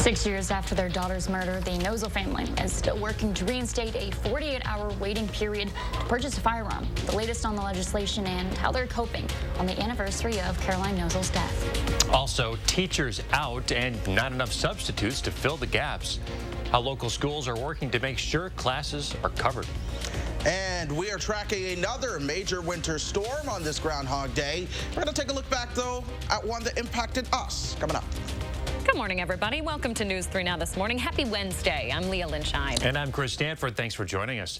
6 years after their daughter's murder, the Nozel family is still working to reinstate a 48-hour waiting period to purchase a firearm. The latest on the legislation and how they're coping on the anniversary of Caroline Nozel's death. Also, teachers out and not enough substitutes to fill the gaps. How local schools are working to make sure classes are covered. And we are tracking another major winter storm on this Groundhog Day. We're going to take a look back, though, at one that impacted us. Coming up. Good morning, everybody. Welcome to News 3 Now this morning. Happy Wednesday. I'm Leah Lynchine. And I'm Chris Stanford. Thanks for joining us.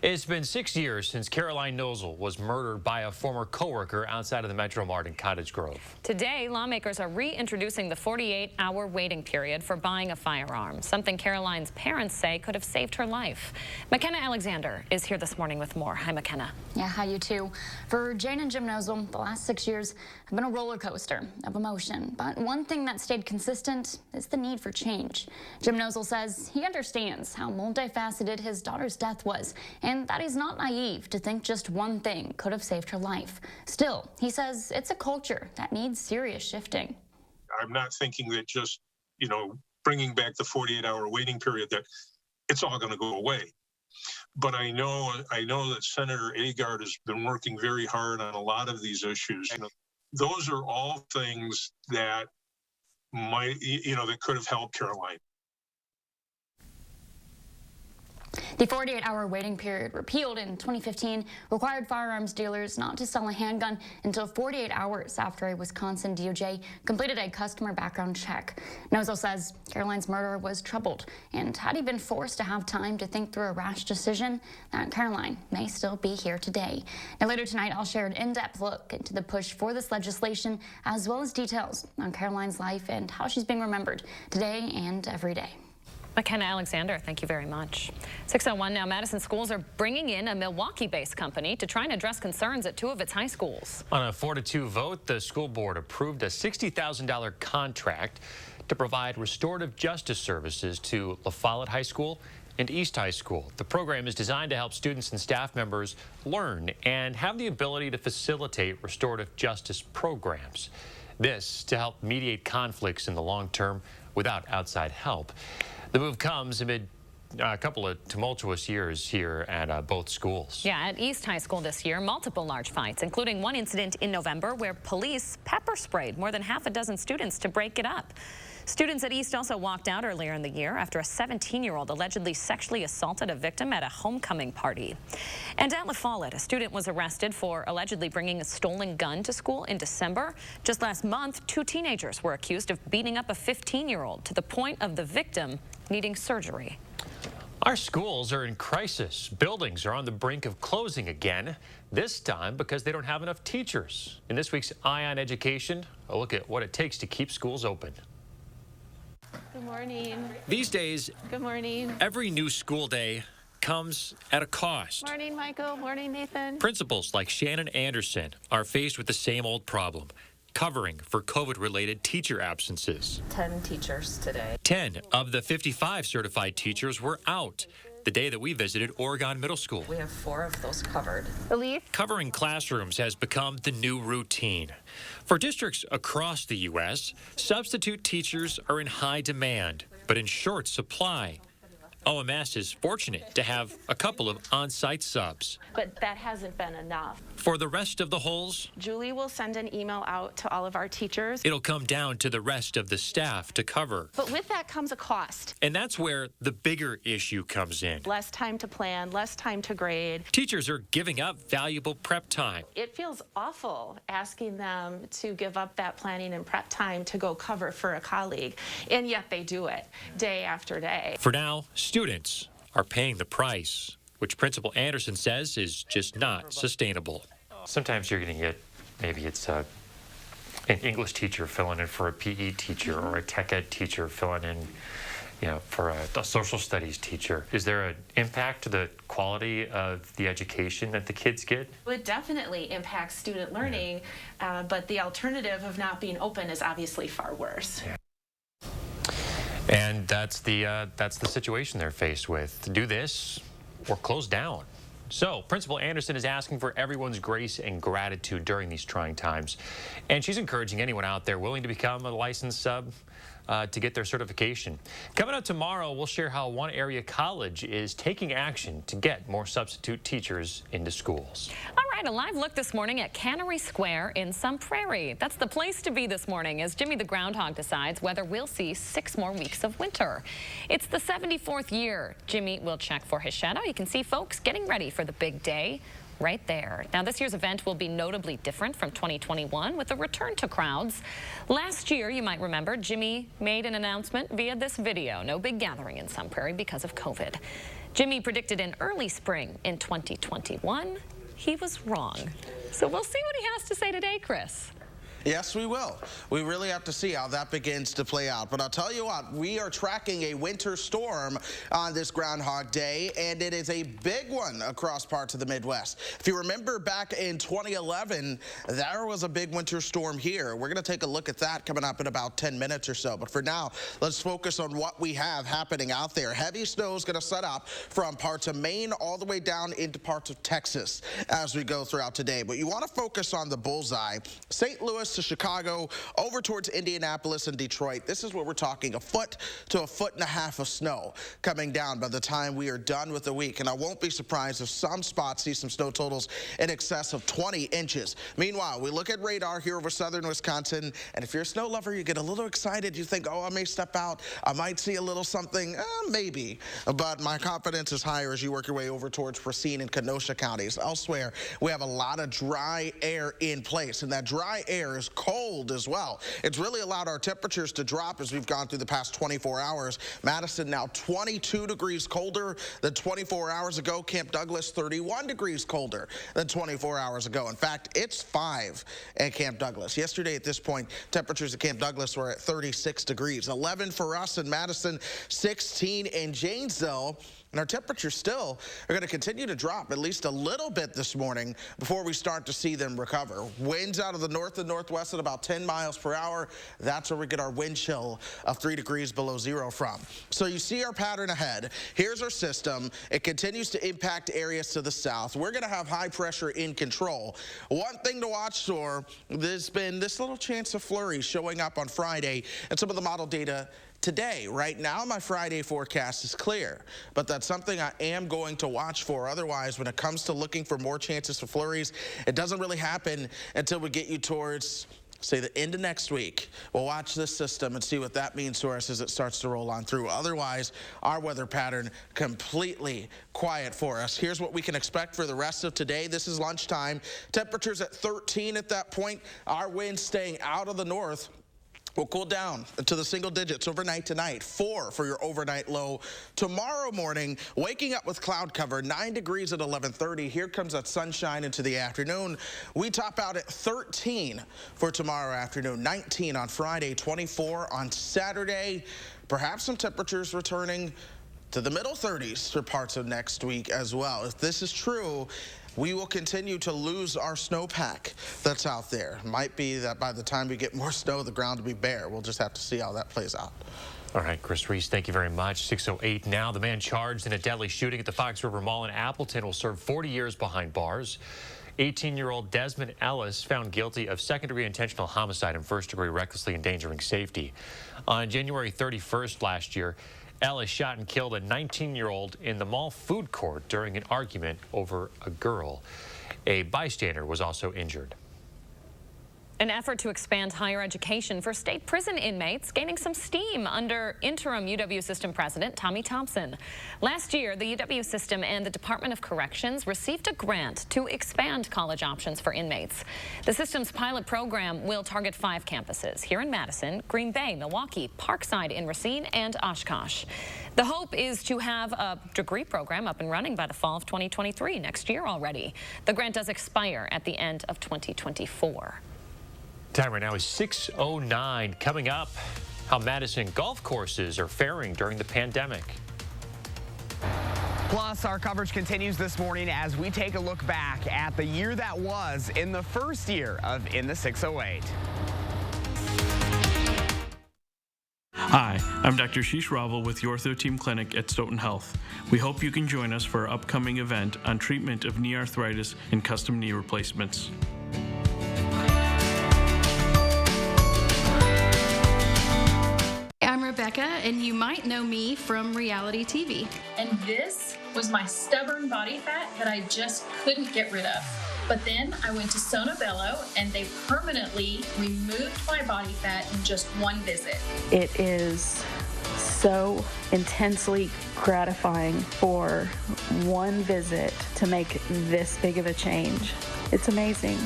It's been 6 years since Caroline Nozel was murdered by a former coworker outside of the Metro Mart in Cottage Grove. Today, lawmakers are reintroducing the 48-hour waiting period for buying a firearm, something Caroline's parents say could have saved her life. McKenna Alexander is here this morning with more. Hi, McKenna. Yeah, hi, you too. For Jane and Jim Nozel, the last 6 years have been a roller coaster of emotion. But one thing that stayed consistent is the need for change. Jim Nozel says he understands how multifaceted his daughter's death was, and that he's not naive to think just one thing could have saved her life. Still, he says it's a culture that needs serious shifting. I'm not thinking that just, bringing back the 48-hour waiting period, that it's all going to go away. But I know that Senator Agard has been working very hard on a lot of these issues. Those are all things that might, that could have helped Caroline. The 48-hour waiting period, repealed in 2015, required firearms dealers not to sell a handgun until 48 hours after a Wisconsin DOJ completed a customer background check. Nozel says Caroline's murderer was troubled, and had he been forced to have time to think through a rash decision, that Caroline may still be here today. Now, later tonight, I'll share an in-depth look into the push for this legislation, as well as details on Caroline's life and how she's being remembered today and every day. McKenna Alexander, thank you very much. 6:01 now. Madison schools are bringing in a Milwaukee-based company to try and address concerns at two of its high schools. On a 4-2 vote, the school board approved a $60,000 contract to provide restorative justice services to La Follette High School and East High School. The program is designed to help students and staff members learn and have the ability to facilitate restorative justice programs. This to help mediate conflicts in the long term without outside help. The move comes amid a couple of tumultuous years here at both schools. Yeah, at East High School this year, multiple large fights, including one incident in November where police pepper sprayed more than half a dozen students to break it up. Students at East also walked out earlier in the year after a 17-year-old allegedly sexually assaulted a victim at a homecoming party. And at La Follette, a student was arrested for allegedly bringing a stolen gun to school in December. Just last month, two teenagers were accused of beating up a 15-year-old to the point of the victim needing surgery. Our schools are in crisis. Buildings are on the brink of closing again, this time because they don't have enough teachers. In this week's Eye on Education, a look at what it takes to keep schools open. Good morning. These days, good morning. Every new school day comes at a cost. Morning, Michael. Morning, Nathan. Principals like Shannon Anderson are faced with the same old problem, covering for COVID-related teacher absences. 10 teachers today. 10 of the 55 certified teachers were out the day that we visited Oregon Middle School. We have 4 of those covered. Covering classrooms has become the new routine. For districts across the U.S., substitute teachers are in high demand, but in short supply. OMS is fortunate to have a couple of on-site subs. But that hasn't been enough. For the rest of the holes, Julie will send an email out to all of our teachers. It'll come down to the rest of the staff to cover. But with that comes a cost. And that's where the bigger issue comes in. Less time to plan, less time to grade. Teachers are giving up valuable prep time. It feels awful asking them to give up that planning and prep time to go cover for a colleague, and yet they do it day after day. For now, students are paying the price, which Principal Anderson says is just not sustainable. Sometimes you're going to get, maybe it's an English teacher filling in for a PE teacher or a tech ed teacher filling in, for a social studies teacher. Is there an impact to the quality of the education that the kids get? It definitely impacts student learning, but the alternative of not being open is obviously far worse. Yeah. And that's the situation they're faced with. Do this or close down. So Principal Anderson is asking for everyone's grace and gratitude during these trying times. And she's encouraging anyone out there willing to become a licensed sub, to get their certification. Coming up tomorrow, we'll share how one area college is taking action to get more substitute teachers into schools. All right, a live look this morning at Cannery Square in Sun Prairie. That's the place to be this morning as Jimmy the Groundhog decides whether we'll see 6 more weeks of winter. It's the 74th year Jimmy will check for his shadow. You can see folks getting ready for the big day right there. Now, this year's event will be notably different from 2021 with a return to crowds. Last year, you might remember, Jimmy made an announcement via this video. No big gathering in Sun Prairie because of COVID. Jimmy predicted an early spring in 2021. He was wrong. So we'll see what he has to say today, Chris. Yes, we will. We really have to see how that begins to play out. But I'll tell you what, we are tracking a winter storm on this Groundhog Day, and it is a big one across parts of the Midwest. If you remember back in 2011, there was a big winter storm here. We're going to take a look at that coming up in about 10 minutes or so. But for now, let's focus on what we have happening out there. Heavy snow is going to set up from parts of Maine all the way down into parts of Texas as we go throughout today. But you want to focus on the bullseye. St. Louis to Chicago, over towards Indianapolis and Detroit. This is where we're talking 1 foot to 1.5 feet of snow coming down by the time we are done with the week. And I won't be surprised if some spots see some snow totals in excess of 20 inches. Meanwhile, we look at radar here over southern Wisconsin, and if you're a snow lover, you get a little excited. You think, oh, I may step out. I might see a little something. Maybe. But my confidence is higher as you work your way over towards Racine and Kenosha counties. Elsewhere, we have a lot of dry air in place, and that dry air is cold as well. It's really allowed our temperatures to drop as we've gone through the past 24 hours. Madison now 22 degrees colder than 24 hours ago. Camp Douglas 31 degrees colder than 24 hours ago. In fact, it's 5 at Camp Douglas. Yesterday at this point, temperatures at Camp Douglas were at 36 degrees. 11 for us in Madison, 16 in Janesville. And our temperatures still are going to continue to drop at least a little bit this morning before we start to see them recover. Winds out of the north and northwest at about 10 miles per hour. That's where we get our wind chill of 3 degrees below zero from. So you see our pattern ahead. Here's our system. It continues to impact areas to the south. We're going to have high pressure in control. One thing to watch for, there's been this little chance of flurries showing up on Friday and some of the model data today. Right now, my Friday forecast is clear, but that's something I am going to watch for. Otherwise, when it comes to looking for more chances for flurries, it doesn't really happen until we get you towards, say, the end of next week. We'll watch this system and see what that means to us as it starts to roll on through. Otherwise, our weather pattern completely quiet for us. Here's what we can expect for the rest of today. This is lunchtime. Temperatures at 13 at that point. Our winds staying out of the north will cool down to the single digits overnight tonight. 4 for your overnight low. Tomorrow morning, waking up with cloud cover, 9 degrees at 11:30. Here comes that sunshine into the afternoon. We top out at 13 for tomorrow afternoon, 19 on Friday, 24 on Saturday. Perhaps some temperatures returning to the middle 30s for parts of next week as well. If this is true, we will continue to lose our snowpack that's out there. Might be that by the time we get more snow, the ground will be bare. We'll just have to see how that plays out. All right, Chris Reese, thank you very much. 6:08 now. The man charged in a deadly shooting at the Fox River Mall in Appleton will serve 40 years behind bars. 18-year-old Desmond Ellis found guilty of second-degree intentional homicide and first-degree recklessly endangering safety. On January 31st last year, Ellis shot and killed a 19-year-old in the mall food court during an argument over a girl. A bystander was also injured. An effort to expand higher education for state prison inmates gaining some steam under interim UW system president Tommy Thompson. Last year, the UW system and the Department of Corrections received a grant to expand college options for inmates. The system's pilot program will target 5 campuses here in Madison, Green Bay, Milwaukee, Parkside in Racine, and Oshkosh. The hope is to have a degree program up and running by the fall of 2023, next year already. The grant does expire at the end of 2024. Time right now is 6:09. Coming up, how Madison golf courses are faring during the pandemic. Plus, our coverage continues this morning as we take a look back at the year that was in the first year of In the 608. Hi, I'm Dr. Sheesh Raval with the Ortho Team Clinic at Stoughton Health. We hope you can join us for our upcoming event on treatment of knee arthritis and custom knee replacements. Rebecca, and you might know me from reality TV. And this was my stubborn body fat that I just couldn't get rid of. But then I went to Sono Bello, and they permanently removed my body fat in just one visit. It is so intensely gratifying for one visit to make this big of a change. It's amazing.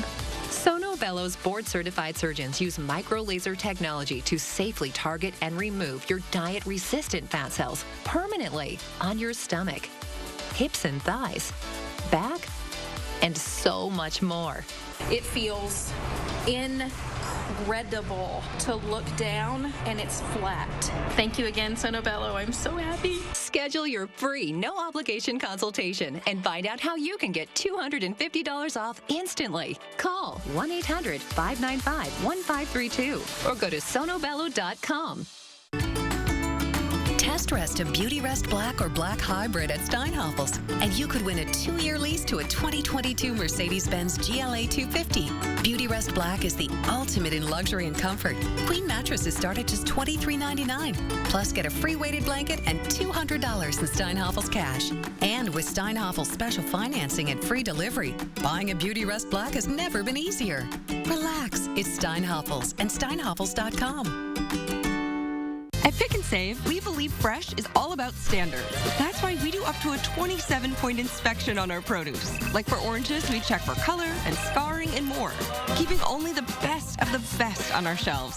Sono Bello's board-certified surgeons use micro-laser technology to safely target and remove your diet-resistant fat cells permanently on your stomach, hips and thighs, back, and so much more. It feels incredible to look down and it's flat. Thank you again, Sono Bello. I'm so happy. Schedule your free, no-obligation consultation and find out how you can get $250 off instantly. Call 1-800-595-1532 or go to sonobello.com. Test rest a Beauty Rest Black or Black Hybrid at Steinhafels, and you could win a 2-year lease to a 2022 Mercedes-Benz GLA 250. Beauty Rest Black is the ultimate in luxury and comfort. Queen mattresses start at just $23.99. Plus, get a free weighted blanket and $200 in Steinhafels cash. And with Steinhafels special financing and free delivery, buying a Beauty Rest Black has never been easier. Relax, it's Steinhafels and Steinhafels.com. At Pick and Save, we believe fresh is all about standards. That's why we do up to a 27-point inspection on our produce. Like for oranges, we check for color and scarring and more, keeping only the best of the best on our shelves.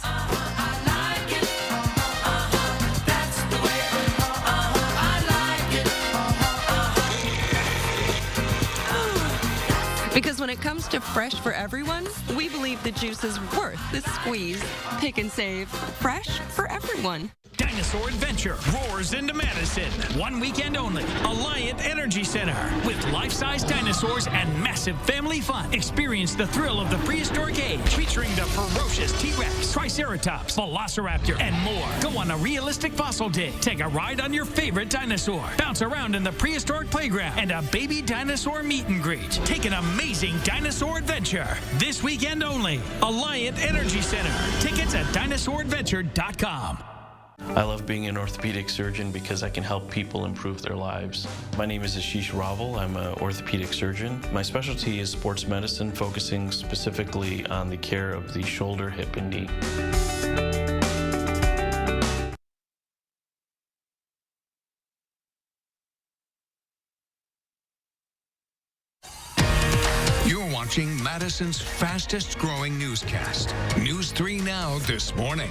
Because when it comes to fresh for everyone, we believe the juice is worth the squeeze. Pick and Save, fresh for everyone. Dinosaur Adventure roars into Madison. One weekend only. Alliant Energy Center. With life-size dinosaurs and massive family fun. Experience the thrill of the prehistoric age. Featuring the ferocious T-Rex, Triceratops, Velociraptor, and more. Go on a realistic fossil dig. Take a ride on your favorite dinosaur. Bounce around in the prehistoric playground. And a baby dinosaur meet and greet. Take an amazing dinosaur adventure. This weekend only. Alliant Energy Center. Tickets at dinosauradventure.com. I love being an orthopedic surgeon because I can help people improve their lives. My name is Ashish Raval. I'm an orthopedic surgeon. My specialty is sports medicine, focusing specifically on the care of the shoulder, hip, and knee. You're watching Madison's fastest growing newscast. News 3 Now this morning.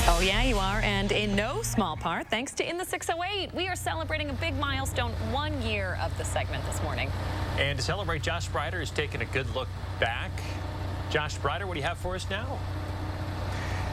Oh, yeah, you are. And in no small part, thanks to In the 608, we are celebrating a big milestone, 1 year of the segment this morning. And to celebrate, Josh Breider is taking a good look back. Josh Breider, what do you have for us now?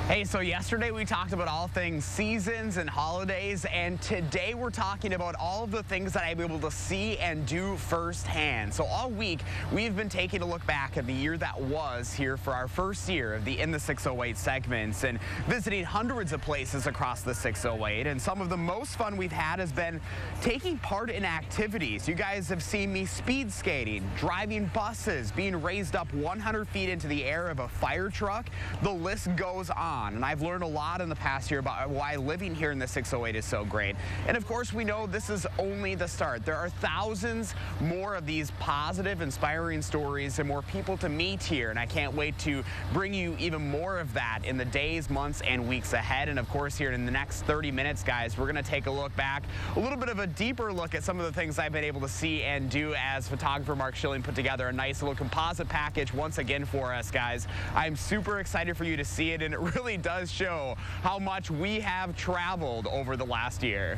Hey, so yesterday we talked about all things seasons and holidays, and today we're talking about all of the things that I'm able to see and do firsthand. So all week, we've been taking a look back at the year that was here for our first year of the In the 608 segments and visiting hundreds of places across the 608. And some of the most fun we've had has been taking part in activities. You guys have seen me speed skating, driving buses, being raised up 100 feet into the air of a fire truck. The list goes on. And I've learned a lot in the past year about why living here in the 608 is so great. And of course, we know this is only the start. There are thousands more of these positive, inspiring stories and more people to meet here. And I can't wait to bring you even more of that in the days, months, and weeks ahead. And of course, here in the next 30 minutes, guys, we're going to take a look back, a little bit of a deeper look at some of the things I've been able to see and do as photographer Mark Schilling put together a nice little composite package once again for us, guys. I'm super excited for you to see it, and it really does show how much we have traveled over the last year.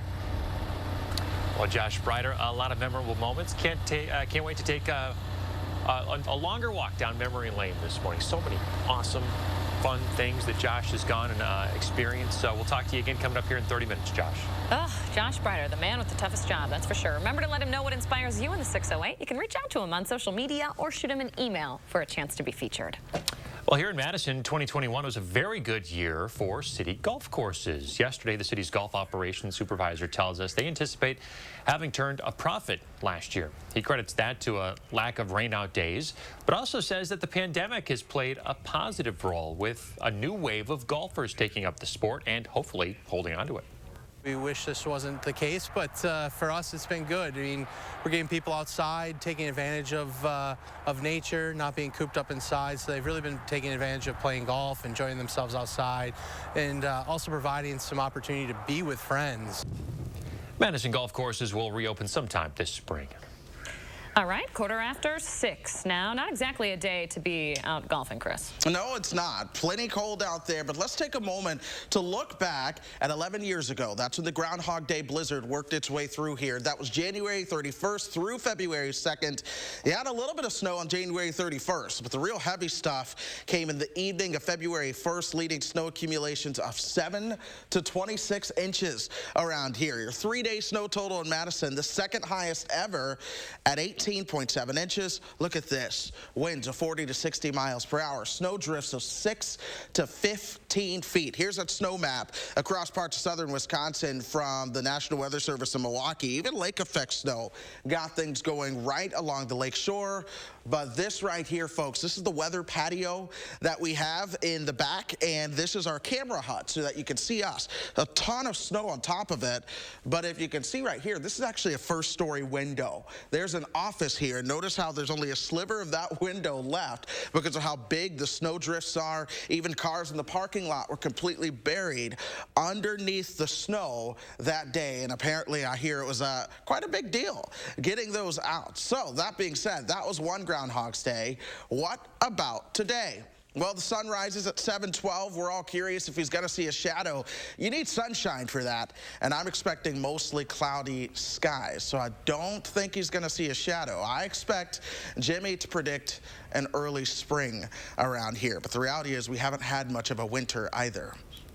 Well, Josh Breider, a lot of memorable moments. Can't wait to take a longer walk down memory lane this morning. So many awesome, fun things that Josh has gone and experienced. So we'll talk to you again coming up here in 30 minutes, Josh. Josh Breider, the man with the toughest job, that's for sure. Remember to let him know what inspires you in the 608. You can reach out to him on social media or shoot him an email for a chance to be featured. Well, here in Madison, 2021 was a very good year for city golf courses. Yesterday, the city's golf operations supervisor tells us they anticipate having turned a profit last year. He credits that to a lack of rainout days, but also says that the pandemic has played a positive role with a new wave of golfers taking up the sport and hopefully holding on to it. We wish this wasn't the case, but for us, it's been good. I mean, we're getting people outside, taking advantage of nature, not being cooped up inside. So they've really been taking advantage of playing golf, enjoying themselves outside, and also providing some opportunity to be with friends. Madison golf courses will reopen sometime this spring. All right, 6:15 now. Not exactly a day to be out golfing, Chris. No, it's not. Plenty cold out there, but let's take a moment to look back at 11 years ago. That's when the Groundhog Day blizzard worked its way through here. That was January 31st through February 2nd. You had a little bit of snow on January 31st, but the real heavy stuff came in the evening of February 1st, leading to snow accumulations of 7 to 26 inches around here. Your 3-day snow total in Madison, the second highest ever at 18.7 inches. Look at this. Winds of 40 to 60 miles per hour. Snow drifts of 6 to 15 feet. Here's a snow map across parts of southern Wisconsin from the National Weather Service in Milwaukee. Even lake effect snow got things going right along the lake shore. But this right here, folks, this is the weather patio that we have in the back, and this is our camera hut so that you can see us. A ton of snow on top of it, but if you can see right here, this is actually a first-story window. There's an office here. Notice how there's only a sliver of that window left because of how big the snow drifts are. Even cars in the parking lot were completely buried underneath the snow that day, and apparently I hear it was quite a big deal getting those out. So that being said, that was one Groundhog's Day. What about today? Well, the sun rises at 7:12. We're all curious if he's going to see a shadow. You need sunshine for that, and I'm expecting mostly cloudy skies, so I don't think he's going to see a shadow. I expect Jimmy to predict an early spring around here, but the reality is we haven't had much of a winter either.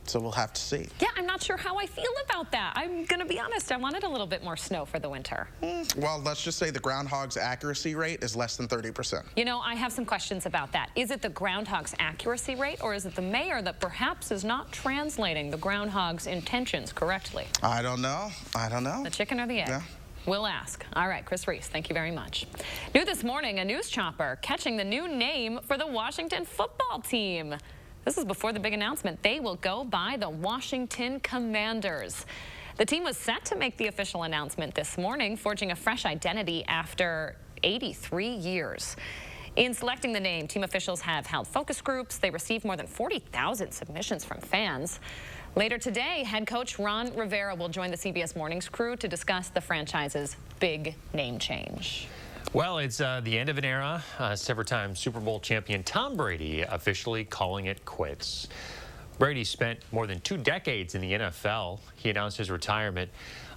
So we'll have to see. Yeah, I'm not sure how I feel about that. I'm going to be honest. I wanted a little bit more snow for the winter. Well, let's just say the groundhog's accuracy rate is less than 30%. You know, I have some questions about that. Is it the groundhog's accuracy rate, or is it the mayor that perhaps is not translating the groundhog's intentions correctly? I don't know. I don't know. The chicken or the egg? Yeah. We'll ask. All right, Chris Reese, thank you very much. New this morning, a news chopper catching the new name for the Washington football team. This is before the big announcement. They will go by the Washington Commanders. The team was set to make the official announcement this morning, forging a fresh identity after 83 years. In selecting the name, team officials have held focus groups. They received more than 40,000 submissions from fans. Later today, head coach Ron Rivera will join the CBS Mornings crew to discuss the franchise's big name change. Well, it's the end of an era. Several-time Super Bowl champion Tom Brady officially calling it quits. Brady spent more than 2 decades in the NFL. He announced his retirement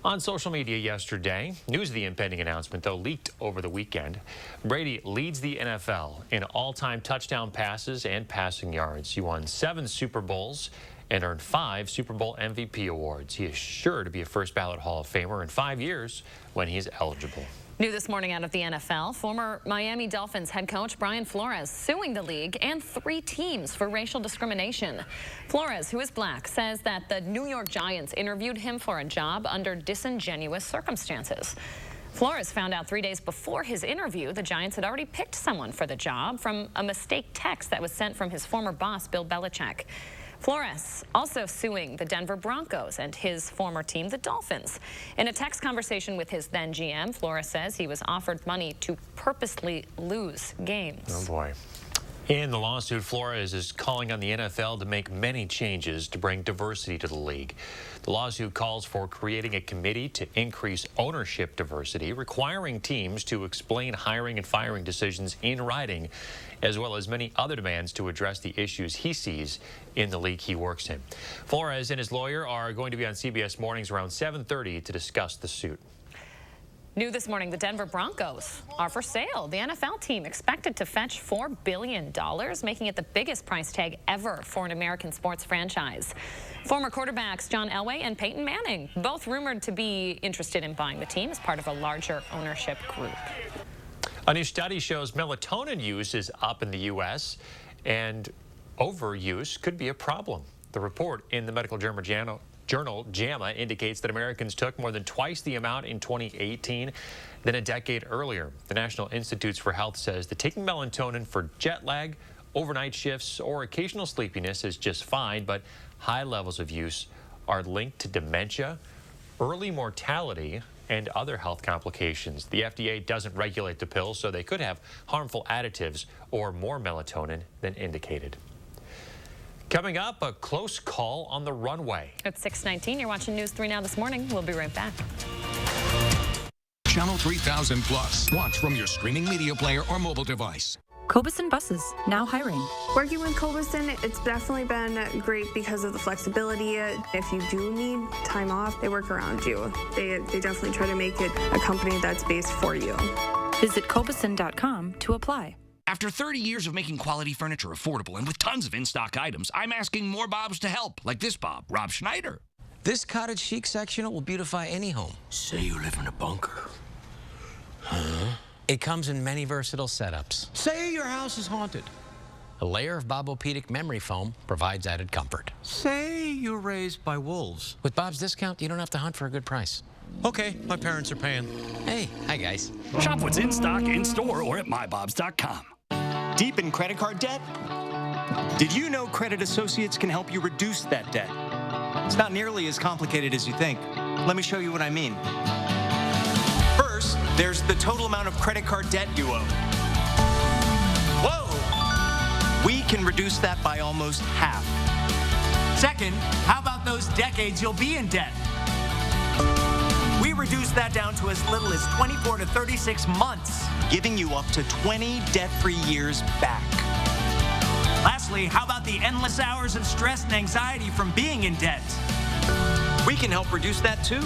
on social media yesterday. News of the impending announcement, though, leaked over the weekend. Brady leads the NFL in all-time touchdown passes and passing yards. He won 7 Super Bowls and earned 5 Super Bowl MVP awards. He is sure to be a first-ballot Hall of Famer in 5 years when he is eligible. New this morning out of the NFL, former Miami Dolphins head coach Brian Flores suing the league and 3 teams for racial discrimination. Flores, who is black, says that the New York Giants interviewed him for a job under disingenuous circumstances. Flores found out 3 days before his interview the Giants had already picked someone for the job from a mistake text that was sent from his former boss, Bill Belichick. Flores also suing the Denver Broncos and his former team, the Dolphins. In a text conversation with his then GM, Flores says he was offered money to purposely lose games. Oh, boy. In the lawsuit, Flores is calling on the NFL to make many changes to bring diversity to the league. The lawsuit calls for creating a committee to increase ownership diversity, requiring teams to explain hiring and firing decisions in writing, as well as many other demands to address the issues he sees in the league he works in. Flores and his lawyer are going to be on CBS Mornings around 7:30 to discuss the suit. New this morning, the Denver Broncos are for sale. The NFL team expected to fetch $4 billion, making it the biggest price tag ever for an American sports franchise. Former quarterbacks John Elway and Peyton Manning, both rumored to be interested in buying the team as part of a larger ownership group. A new study shows melatonin use is up in the U.S., and overuse could be a problem. The report in the medical journal JAMA indicates that Americans took more than twice the amount in 2018 than a decade earlier. The National Institutes for Health says that taking melatonin for jet lag, overnight shifts, or occasional sleepiness is just fine, but high levels of use are linked to dementia, early mortality, and other health complications. The FDA doesn't regulate the pills, so they could have harmful additives or more melatonin than indicated. Coming up, a close call on the runway. It's 6:19. You're watching News 3 Now this morning. We'll be right back. Channel 3000 Plus. Watch from your streaming media player or mobile device. Cobison Buses, now hiring. Working with Cobison, it's definitely been great because of the flexibility. If you do need time off, they work around you. They definitely try to make it a company that's based for you. Visit Cobison.com to apply. After 30 years of making quality furniture affordable and with tons of in-stock items, I'm asking more Bobs to help, like this Bob, Rob Schneider. This cottage chic sectional will beautify any home. Say you live in a bunker. Huh? It comes in many versatile setups. Say your house is haunted. A layer of Bob-O-Pedic memory foam provides added comfort. Say you're raised by wolves. With Bob's discount, you don't have to hunt for a good price. Okay, my parents are paying. Hey, hi guys. Shop what's in stock, in store, or at mybobs.com. Deep in credit card debt? Did you know Credit Associates can help you reduce that debt? It's not nearly as complicated as you think. Let me show you what I mean. First, there's the total amount of credit card debt you owe. Whoa! We can reduce that by almost half. Second, how about those decades you'll be in debt? We reduced that down to as little as 24 to 36 months, giving you up to 20 debt-free years back. Lastly, how about the endless hours of stress and anxiety from being in debt? We can help reduce that too.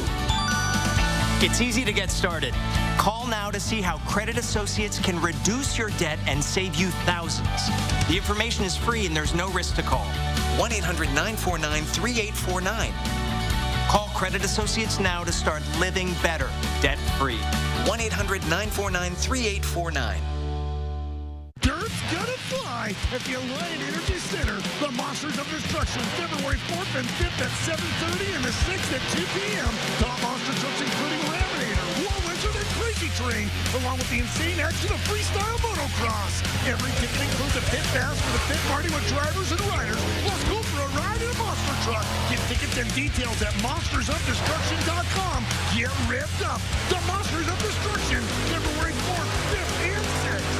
It's easy to get started. Call now to see how Credit Associates can reduce your debt and save you thousands. The information is free and there's no risk to call. 1-800-949-3849. Call Credit Associates now to start living better, debt-free. 1-800-949-3849. Dirt's gonna fly at the Alliant Energy Center. The Monsters of Destruction, February 4th and 5th at 7:30 and the 6th at 2 p.m. Top monster trucks including Laminator, War Wizard, and Crazy Train, along with the insane action of freestyle motocross. Every ticket includes a pit pass for the Pit Party with drivers and riders, plus go for a ride in a monster truck. Get tickets and details at monstersofdestruction.com. Get ripped up. The Monsters of Destruction, February 4th, 5th, and 6th.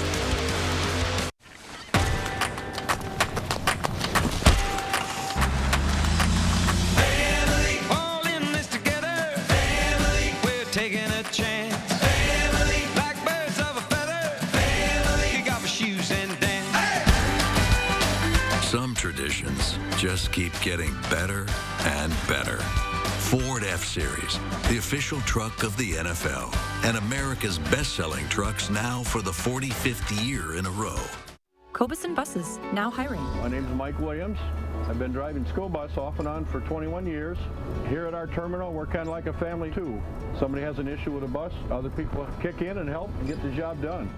Taking a chance. Family. Like birds of a feather. Family. Kick off your shoes and dance. Hey! Some traditions just keep getting better and better. Ford F-Series, the official truck of the NFL, and America's best-selling trucks now for the 45th year in a row. Cobison Buses, now hiring. My name's Mike Williams. I've been driving school bus off and on for 21 years. Here at our terminal, we're kind of like a family too. Somebody has an issue with a bus, other people kick in and help and get the job done.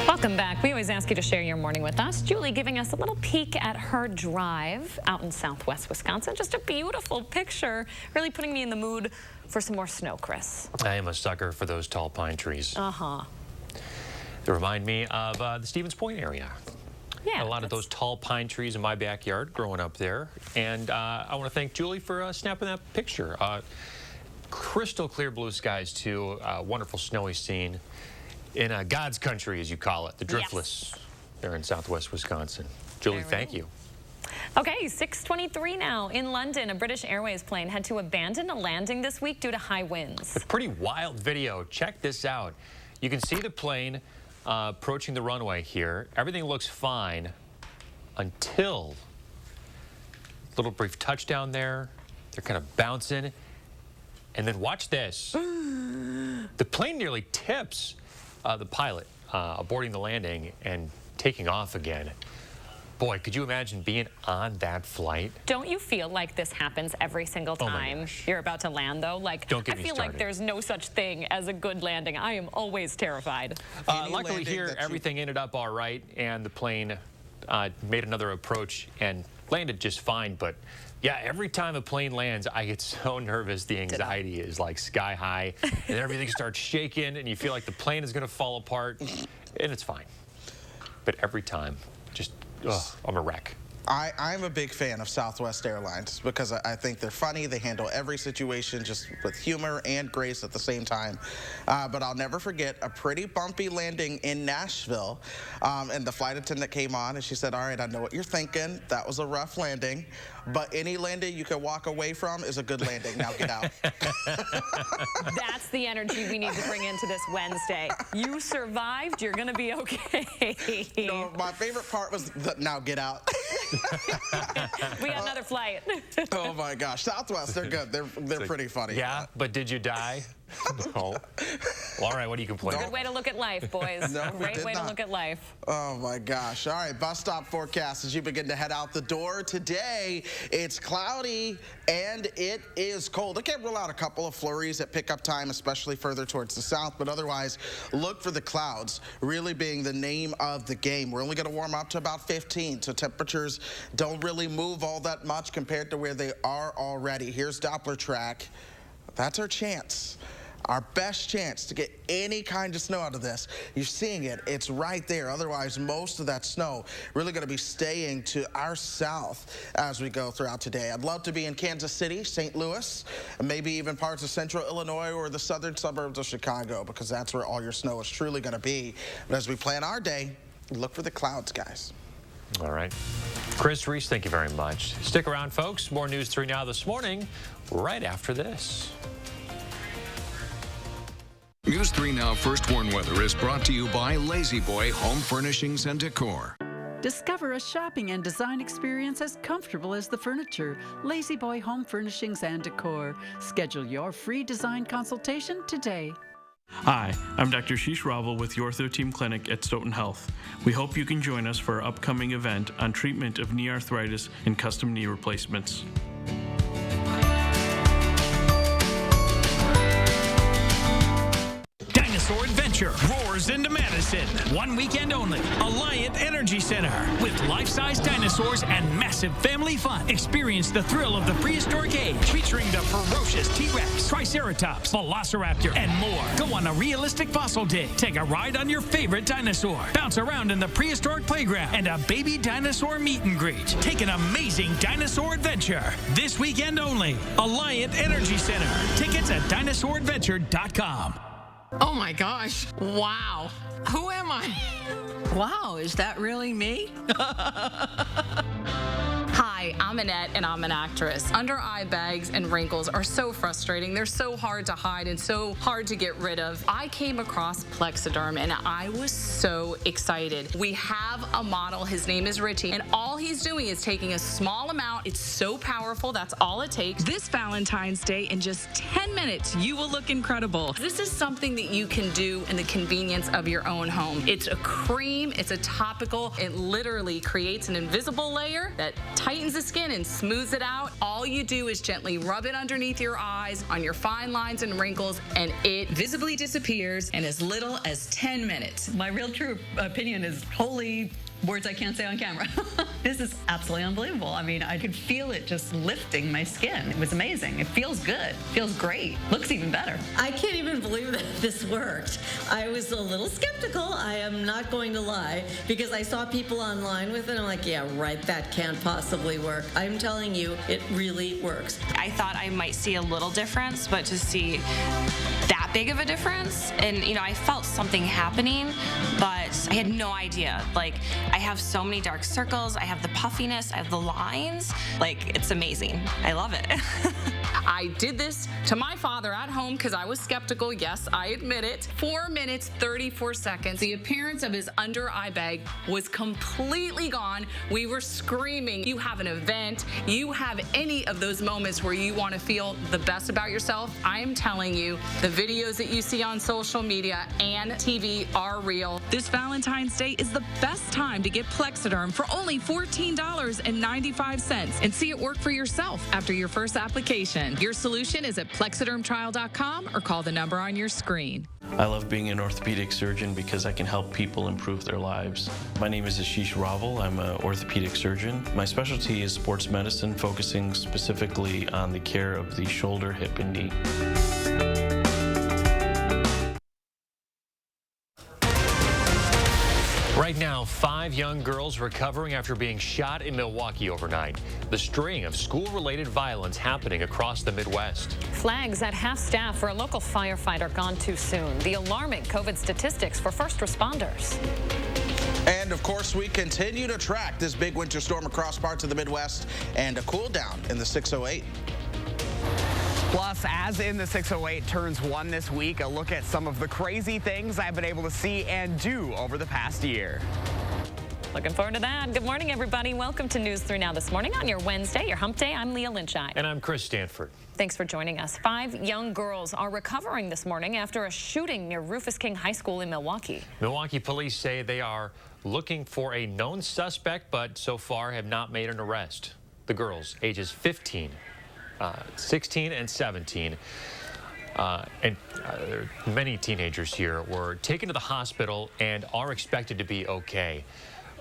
Welcome back. We always ask you to share your morning with us. Julie giving us a little peek at her drive out in southwest Wisconsin. Just a beautiful picture, really putting me in the mood for some more snow, Chris. I am a sucker for those tall pine trees. Uh-huh. They remind me of the Stevens Point area. Yeah, a lot of those tall pine trees in my backyard growing up there. And I want to thank Julie for snapping that picture. Crystal clear blue skies, too. Wonderful snowy scene in God's country, as you call it, the driftless there in southwest Wisconsin. Julie, thank you. Okay, 6:23 now. In London, a British Airways plane had to abandon a landing this week due to high winds. A pretty wild video. Check this out. You can see the plane approaching the runway here. Everything looks fine until a little brief touchdown there. They're kind of bouncing. And then watch this. The plane nearly tips the pilot aborting the landing and taking off again. boy, could you imagine being on that flight? Don't you feel like this happens every single time you're about to land, though? Like, Don't get I me feel started. like there's no such thing as a good landing. I am always terrified. Luckily here, everything ended up all right, and the plane made another approach and landed just fine. But yeah, every time a plane lands, I get so nervous. The anxiety is like sky high, and everything starts shaking, and you feel like the plane is going to fall apart, and it's fine. But every time, just, I'm a wreck. I'm a big fan of Southwest Airlines because I think they're funny. They handle every situation just with humor and grace at the same time. But I'll never forget a pretty bumpy landing in Nashville. And the flight attendant came on and she said, all right, I know what you're thinking. That was a rough landing. But any landing you can walk away from is a good landing. Now get out. That's the energy we need to bring into this Wednesday. You survived. You're going to be okay. No, my favorite part was the now get out. We got another flight. Oh my gosh, Southwest, they're good. They're pretty funny. Yeah, but did you die? No. Well, all right, what do you complain about? Good way to look at life, boys. No, Great way to look at life. Oh my gosh. All right, bus stop forecast as you begin to head out the door. Today, it's cloudy and it is cold. I can't rule out a couple of flurries at pickup time, especially further towards the south, but otherwise, look for the clouds really being the name of the game. We're only going to warm up to about 15, so temperatures don't really move all that much compared to where they are already. Here's Doppler track. That's our chance. Our best chance to get any kind of snow out of this. You're seeing it. It's right there. Otherwise, most of that snow really going to be staying to our south as we go throughout today. I'd love to be in Kansas City, St. Louis, and maybe even parts of central Illinois or the southern suburbs of Chicago, because that's where all your snow is truly going to be. But as we plan our day, look for the clouds, guys. All right. Chris Reese, thank you very much. Stick around, folks. More News 3 Now this morning, right after this. News 3 Now First Warn Weather is brought to you by Lazy Boy Home Furnishings and Decor. Discover a shopping and design experience as comfortable as the furniture. Lazy Boy Home Furnishings and Decor. Schedule your free design consultation today. Hi, I'm Dr. Sheesh Raval with the Ortho Team Clinic at Stoughton Health. We hope you can join us for our upcoming event on treatment of knee arthritis and custom knee replacements. Dinosaur Adventure roars into Madison. One weekend only. Alliant Energy Center. With life-size dinosaurs and massive family fun. Experience the thrill of the prehistoric age. Featuring the ferocious T-Rex, Triceratops, Velociraptor, and more. Go on a realistic fossil dig. Take a ride on your favorite dinosaur. Bounce around in the prehistoric playground. And a baby dinosaur meet and greet. Take an amazing dinosaur adventure. This weekend only. Alliant Energy Center. Tickets at dinosauradventure.com. Oh my gosh. Wow. Who am I? Wow, is that really me? Hi, I'm Annette, and I'm an actress. Under-eye bags and wrinkles are so frustrating. They're so hard to hide and so hard to get rid of. I came across Plexiderm, and I was so excited. We have a model. His name is Richie, and all he's doing is taking a small amount. It's so powerful. That's all it takes. This Valentine's Day, in just 10 minutes, you will look incredible. This is something that you can do in the convenience of your own home. It's a cream. It's a topical. It literally creates an invisible layer that tightens the skin and smooths it out. All you do is gently rub it underneath your eyes, on your fine lines and wrinkles, and it visibly disappears in as little as 10 minutes. My real true opinion is holy words I can't say on camera. This is absolutely unbelievable. I mean, I could feel it just lifting my skin. It was amazing. It feels good. Feels great. Looks even better. I can't even believe that this worked. I was a little skeptical, I am not going to lie, because I saw people online with it. I'm like, yeah, right, that can't possibly work. I'm telling you, it really works. I thought I might see a little difference, but to see that big of a difference, and you know, I felt something happening, but I had no idea. Like, I have so many dark circles, I have the puffiness, I have the lines. Like, it's amazing. I love it. I did this to my father at home because I was skeptical. Yes, I admit it. 4 minutes, 34 seconds. The appearance of his under-eye bag was completely gone. We were screaming. You have an event, you have any of those moments where you want to feel the best about yourself, I am telling you, the video videos that you see on social media and TV are real. This Valentine's Day is the best time to get Plexiderm for only $14.95 and see it work for yourself after your first application. Your solution is at plexidermtrial.com or call the number on your screen. I love being an orthopedic surgeon because I can help people improve their lives. My name is Ashish Raval. I'm an orthopedic surgeon. My specialty is sports medicine, focusing specifically on the care of the shoulder, hip, and knee. Right now, 5 young girls recovering after being shot in Milwaukee overnight. The string of school-related violence happening across the Midwest. Flags at half staff for a local firefighter gone too soon. The alarming COVID statistics for first responders. And of course, we continue to track this big winter storm across parts of the Midwest and a cool down in the 608. Plus, as in the 608 turns 1 this week, a look at some of the crazy things I've been able to see and do over the past year. Looking forward to that. Good morning, everybody. Welcome to News 3 Now this morning on your Wednesday, your hump day. I'm Leah Lynchai. And I'm Chris Stanford. Thanks for joining us. 5 young girls are recovering this morning after a shooting near Rufus King High School in Milwaukee. Milwaukee police say they are looking for a known suspect, but so far have not made an arrest. The girls, ages 15, 16 and 17, there are many teenagers here, were taken to the hospital and are expected to be okay.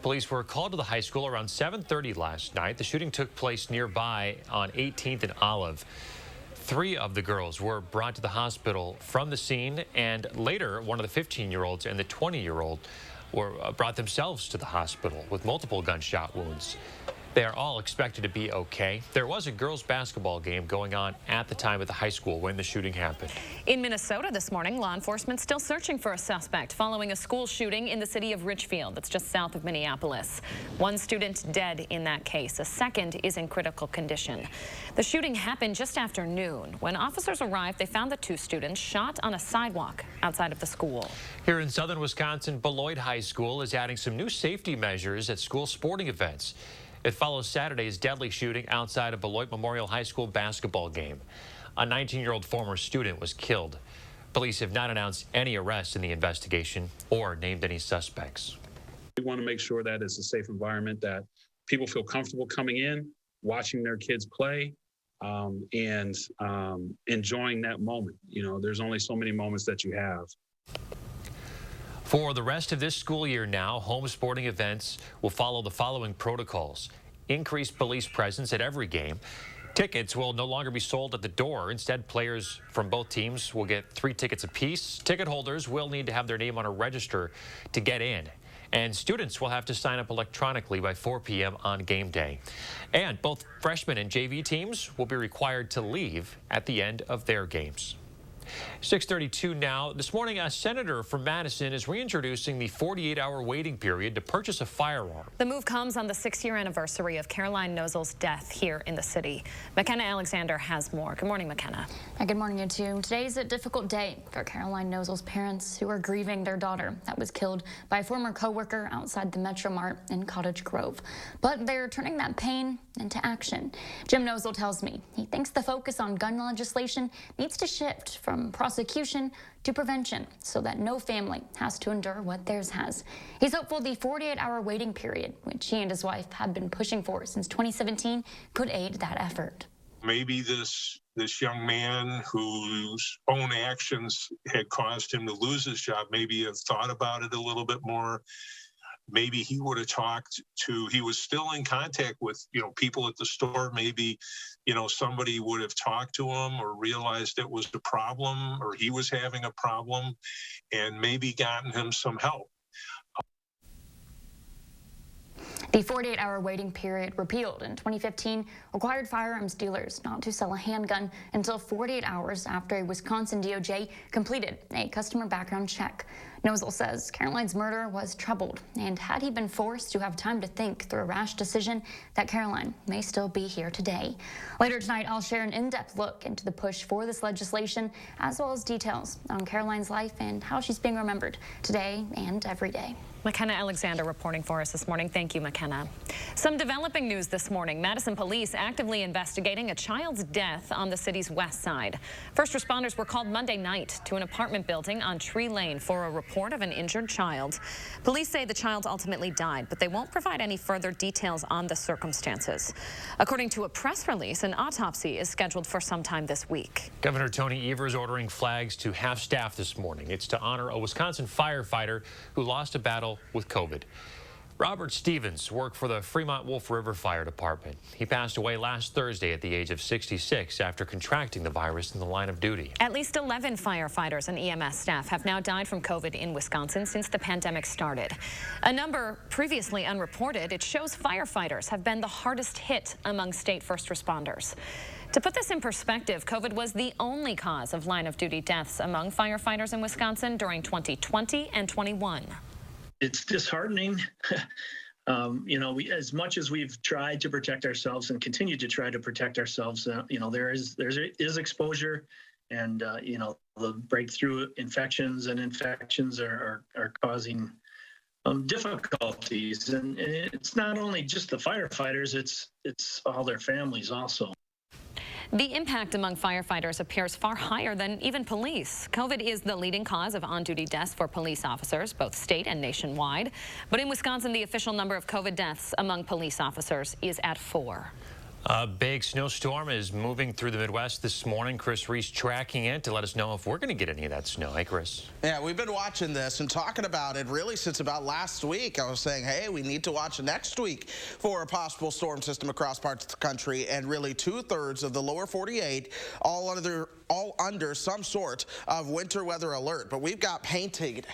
Police were called to the high school around 7:30 last night. The shooting took place nearby on 18th and Olive. 3 of the girls were brought to the hospital from the scene, and later one of the 15-year-olds and the 20-year-old were brought themselves to the hospital with multiple gunshot wounds. They are all expected to be okay. There was a girls' basketball game going on at the time at the high school when the shooting happened. In Minnesota this morning, law enforcement still searching for a suspect following a school shooting in the city of Richfield. That's just south of Minneapolis. 1 student dead in that case. A second is in critical condition. The shooting happened just after noon. When officers arrived, they found the 2 students shot on a sidewalk outside of the school. Here in southern Wisconsin, Beloit High School is adding some new safety measures at school sporting events. It follows Saturday's deadly shooting outside of Beloit Memorial High School basketball game. A 19-year-old former student was killed. Police have not announced any arrests in the investigation or named any suspects. We want to make sure that it's a safe environment, that people feel comfortable coming in, watching their kids play, and enjoying that moment. You know, there's only so many moments that you have. For the rest of this school year now, home sporting events will follow the following protocols. Increased police presence at every game. Tickets will no longer be sold at the door. Instead, players from both teams will get 3 tickets apiece. Ticket holders will need to have their name on a register to get in. And students will have to sign up electronically by 4 p.m. on game day. And both freshman and JV teams will be required to leave at the end of their games. 6:32 now. This morning, a senator from Madison is reintroducing the 48-hour waiting period to purchase a firearm. The move comes on the 6-year anniversary of Caroline Nozel's death here in the city. McKenna Alexander has more. Good morning, McKenna. Good morning, you two. Today is a difficult day for Caroline Nozel's parents, who are grieving their daughter that was killed by a former co-worker outside the Metro Mart in Cottage Grove. But they're turning that pain into action. Jim Nozel tells me he thinks the focus on gun legislation needs to shift from prosecution to prevention so that no family has to endure what theirs has. He's hopeful the 48-hour waiting period, which he and his wife have been pushing for since 2017, could aid that effort. Maybe this young man whose own actions had caused him to lose his job, maybe have thought about it a little bit more. Maybe he would have talked to, he was still in contact with, people at the store. Maybe, somebody would have talked to him or realized it was a problem or he was having a problem and maybe gotten him some help. The 48-hour waiting period repealed in 2015 required firearms dealers not to sell a handgun until 48 hours after a Wisconsin DOJ completed a customer background check. Nozel says Caroline's murder was troubled, and had he been forced to have time to think through a rash decision, that Caroline may still be here today. Later tonight, I'll share an in-depth look into the push for this legislation, as well as details on Caroline's life and how she's being remembered today and every day. McKenna Alexander reporting for us this morning. Thank you, McKenna. Some developing news this morning. Madison police actively investigating a child's death on the city's west side. First responders were called Monday night to an apartment building on Tree Lane for a report of an injured child. Police say the child ultimately died, but they won't provide any further details on the circumstances. According to a press release, an autopsy is scheduled for sometime this week. Governor Tony Evers ordering flags to half-staff this morning. It's to honor a Wisconsin firefighter who lost a battle with COVID. Robert Stevens worked for the Fremont Wolf River Fire Department. He passed away last Thursday at the age of 66 after contracting the virus in the line of duty. At least 11 firefighters and EMS staff have now died from COVID in Wisconsin since the pandemic started. A number previously unreported. It shows firefighters have been the hardest hit among state first responders. To put this in perspective, COVID was the only cause of line of duty deaths among firefighters in Wisconsin during 2020 and 21. It's disheartening. As much as we've tried to protect ourselves and continue to try to protect ourselves, there is exposure, and the breakthrough infections are causing difficulties. And it's not only just the firefighters; it's all their families also. The impact among firefighters appears far higher than even police. COVID is the leading cause of on-duty deaths for police officers, both state and nationwide. But in Wisconsin, the official number of COVID deaths among police officers is at 4. A big snowstorm is moving through the Midwest this morning. Chris Reese tracking it to let us know if we're going to get any of that snow. Hey, Chris. Yeah, we've been watching this and talking about it really since about last week. I was saying, hey, we need to watch next week for a possible storm system across parts of the country, and really 2/3 of the lower 48 all under some sort of winter weather alert. But we've got painted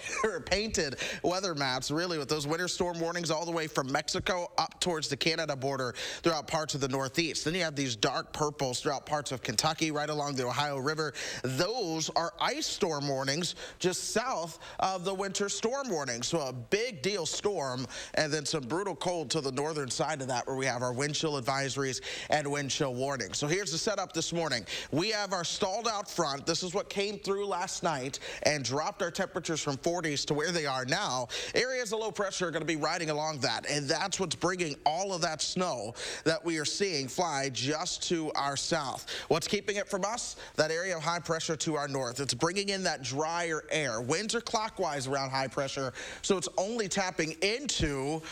weather maps really with those winter storm warnings all the way from Mexico up towards the Canada border throughout parts of the Northeast. Then you have these dark purples throughout parts of Kentucky, right along the Ohio River. Those are ice storm warnings just south of the winter storm warning. So a big deal storm, and then some brutal cold to the northern side of that, where we have our wind chill advisories and wind chill warnings. So here's the setup this morning. We have our stalled out front. This is what came through last night and dropped our temperatures from 40s to where they are now. Areas of low pressure are going to be riding along that, and that's what's bringing all of that snow that we are seeing fly just to our south. What's keeping it from us? That area of high pressure to our north. It's bringing in that drier air. Winds are clockwise around high pressure, so it's only tapping into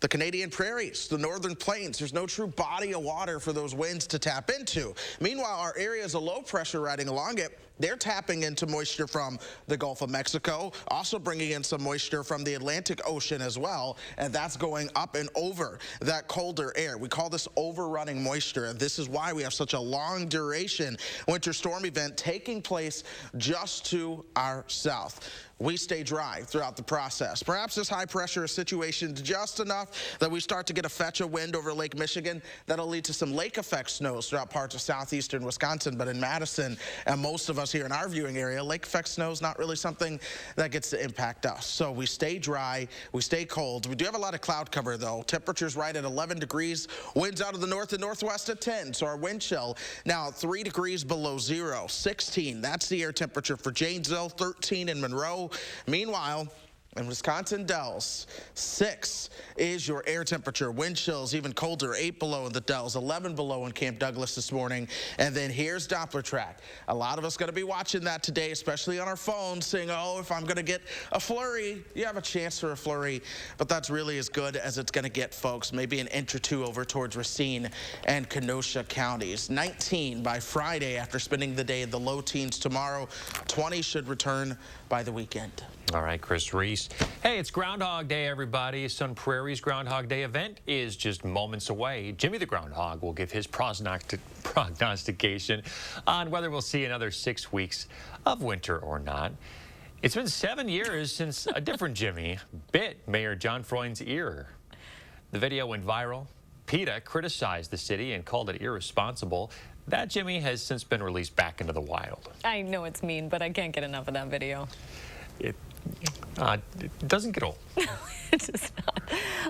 the Canadian prairies, the northern plains. There's no true body of water for those winds to tap into. Meanwhile, our areas of low pressure riding along it, they're tapping into moisture from the Gulf of Mexico, also bringing in some moisture from the Atlantic Ocean as well, and that's going up and over that colder air. We call this overrunning moisture, and this is why we have such a long duration winter storm event taking place just to our south. We stay dry throughout the process. Perhaps this high pressure situation is just enough that we start to get a fetch of wind over Lake Michigan that'll lead to some lake effect snows throughout parts of southeastern Wisconsin. But in Madison and most of us here in our viewing area, lake effect snow is not really something that gets to impact us. So we stay dry, we stay cold. We do have a lot of cloud cover though. Temperatures right at 11 degrees, winds out of the north and northwest at 10. So our wind chill now 3 degrees below zero, 16. That's the air temperature for Janesville, 13 in Monroe. Meanwhile, in Wisconsin Dells, 6 is your air temperature. Wind chills even colder, 8 below in the Dells, 11 below in Camp Douglas this morning. And then here's Doppler track. A lot of us going to be watching that today, especially on our phones, saying, oh, if I'm going to get a flurry, you have a chance for a flurry. But that's really as good as it's going to get, folks. Maybe an inch or two over towards Racine and Kenosha counties. 19 by Friday after spending the day in the low teens tomorrow. 20 should return by the weekend. All right, Chris Reese. Hey, it's Groundhog Day, everybody. Sun Prairie's Groundhog Day event is just moments away. Jimmy the Groundhog will give his prognostication on whether we'll see another 6 weeks of winter or not. It's been 7 years since a different Jimmy bit Mayor John Freund's ear. The video went viral. PETA criticized the city and called it irresponsible. That Jimmy has since been released back into the wild. I know it's mean, but I can't get enough of that video. It doesn't get old. It's just not.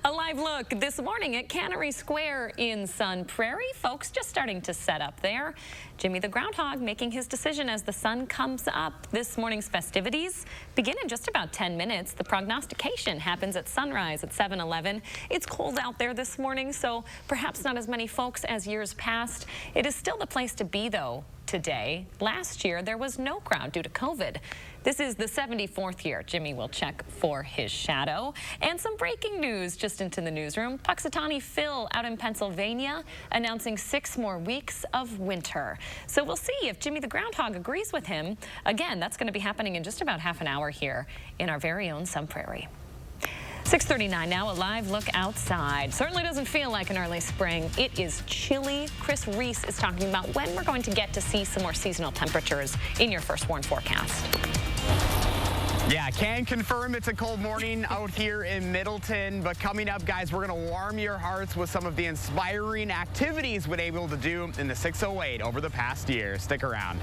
A live look this morning at Cannery Square in Sun Prairie. Folks just starting to set up there. Jimmy the Groundhog making his decision as the sun comes up. This morning's festivities begin in just about 10 minutes. The prognostication happens at sunrise at 7:11. It's cold out there this morning, so perhaps not as many folks as years past. It is still the place to be, though, today. Last year, there was no crowd due to COVID. This is the 74th year Jimmy will check for his shadow. And some breaking news just into the newsroom. Puxatawny Phil out in Pennsylvania announcing 6 more weeks of winter. So we'll see if Jimmy the Groundhog agrees with him. Again, that's going to be happening in just about half an hour here in our very own Sun Prairie. 6:39 now, a live look outside. Certainly doesn't feel like an early spring. It is chilly. Chris Reese is talking about when we're going to get to see some more seasonal temperatures in your First Warn forecast. Yeah, can confirm it's a cold morning out here in Middleton, but coming up, guys, we're going to warm your hearts with some of the inspiring activities we've been able to do in the 608 over the past year. Stick around.